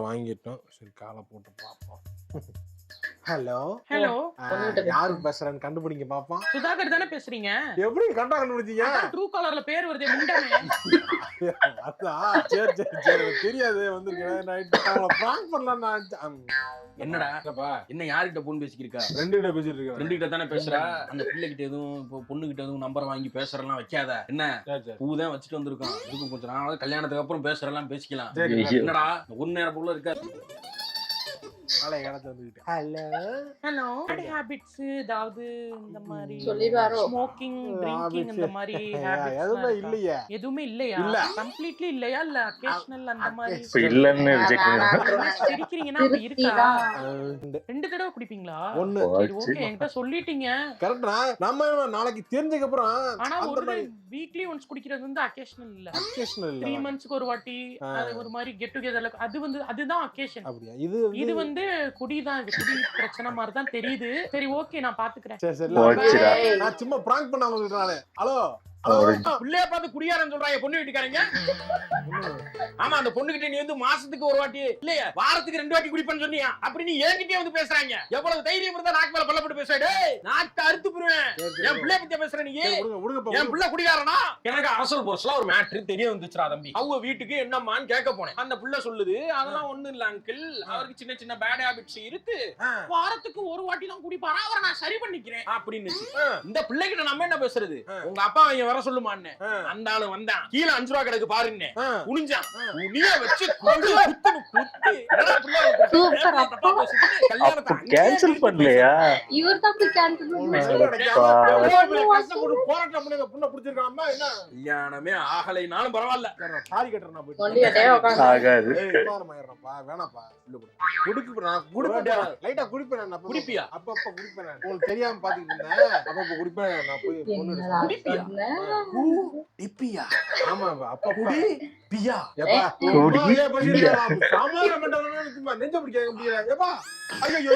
வாங்கிட்டோம். சரி காலை போட்டு பார்ப்போம். ஹலோ ஹலோ, யாரு பேசுறேன்னு கண்டுபிடிங்க பாப்போம். சுதாகர் தானே பேசுறீங்க? எப்படி கரெக்டா கண்டுபிடிச்சீங்க? ட்ரூ காலர்ல பேர் வருதே முண்டமே. அதான் சரி சரி சரி தெரியாது வந்திருக்கேன். நைட் அவங்கள பிராங்க் பண்ணலாம்னு நினைச்சேன். என்னடா என்ன யார்கிட்ட போன் பேசிக்கிருக்கா? ரெண்டு கிட்ட பேசிட்டு இருக்கேன். ரெண்டு கிட்ட தானே பேசுறா. அந்த பிள்ளை கிட்ட எதுவும் இப்போ பொண்ணு கிட்ட எதுவும் நம்பர் வாங்கி பேசுறலாம் வைக்காத. என்ன பூதான் வச்சுட்டு வந்திருக்கான். இதுக்கும் கொஞ்சம் நாள் கல்யாணத்துக்கு அப்புறம் பேசுறலாம் பேசிக்கலாம். என்னடா ஒரு நேரம் போல இருக்கா? காலை இடத்துல வந்துக்கிட்டு ஹலோ ஹலோ, பேட் ஹேபிட்ஸ் ஏதாவது இந்த மாதிரி சொல்லிடுவாரோ? ஸ்மோக்கிங், ட்ரிங்கிங் இந்த மாதிரி எதுவுமே ஹேபிட்ஸ் இல்லையே. எதுவுமே இல்லையா? இல்ல. கம்ப்ளீட்லி இல்லையா? இல்ல அகேஷனல் அந்த மாதிரி இப்ப இல்லன்னு ரிஜெக்ட் பண்ணிடுறேன். சிரிக்கிறீங்கன்னா அப்ப இருக்கா? ரெண்டு தடவை குடிப்பீங்களா? ஒண்ணு சரி ஓகே, என்கிட்ட சொல்லிட்டீங்க. கரெக்டா. நம்ம நாளைக்கு தெரிஞ்சதுக்கு அப்புறம் ஆனா அந்த ஒரு மாதிரி வீக்லி ஒன்ஸ் குடிக்கிறது வந்து அகேஷனல் இல்ல. அக்கேஷனல் 3 இல்ல. மந்த்ஸ்க்கு ஒரு வாட்டி அது ஒரு மாதிரி கெட் டுகெதர்ல அது வந்து அதுதான் அகேஷன். அப்படியா? இது வந்து குடிதான். இது குடி பிரச்சனை மாதிரி தான் தெரியுது. சரி ஓகே, நான் பாத்துக்கிறேன். சரி சரி போச்சுடா. நான் சும்மா பிராங்க் பண்ணாம சொல்றேன். ஹலோ பிள்ளைய பார்த்து குடியாரன்னு சொல்றாங்க பொண்ணு வீட்டுக்காரங்க. ஆமா, அந்த பொண்ணுகிட்ட நீ வந்து மாசத்துக்கு ஒரு வாட்டி இல்லையா வாரத்துக்கு 2 வாட்டி குடிப்பேன்னு சொன்னியா? அப்படி நீ என்கிட்டயே வந்து பேசுறாங்க. எவ்வளவு தைரியம் இருந்தா நாக்கு மேல பல்லப்பட்டு பேசுற? டேய் நாக்க அறுத்து போடுவேன். என் பிள்ளை பத்தி பேசுற நீ? என் பிள்ளை குடிகாரனா? எனக்கு அரசல் போர்ஸ்ல ஒரு மேட்ரு தெரிய வந்துச்சுடா தம்பி. அவங்க வீட்டுக்கு என்னம்மான்னு கேட்க போனேன். அந்த பிள்ளை சொல்லுது, அதெல்லாம் ஒண்ணும் இல்ல அங்கிள், அவருக்கு சின்ன சின்ன பேட் ஹாபிட்ஸ் இருக்கு, வாரத்துக்கு ஒரு வாட்டி தான் குடிப்பாரா, அவரை நான் சரி பண்ணிக்கிறேன் அப்படின்னு. இந்த பிள்ளைகிட்ட நம்ம என்ன பேசுறது? உங்க அப்பா அவங்க வர சொல்லுமான்னு. அந்த ஆளு வந்தான். கீழே 5 ரூபா கிடக்கு பாருன்னு குனிஞ்சான். உனிய வச்சு கேன்சல் பண்ணலையா? இவர்தான் போய் கேன்சல் கல்யாணமே ஆகலைனாலும் பரவாயில்ல. சாரி கட்டுறேன் ஆகாது. வேணாப்பா லைட்டா குடிப்பேன். குடிப்பியா? அப்பப்ப குடிப்பேன். உங்களுக்கு தெரியாம பாத்துக்கிட்டு இருந்தேன். அப்பப்ப குடிப்பேன். நான் போய் பொண்ணு டிப்பியா? ஆமா அப்பா குடி பியா எப்பா சாமான மண்டபம் நெஞ்ச பிடிக்க முடியல. ஐயோ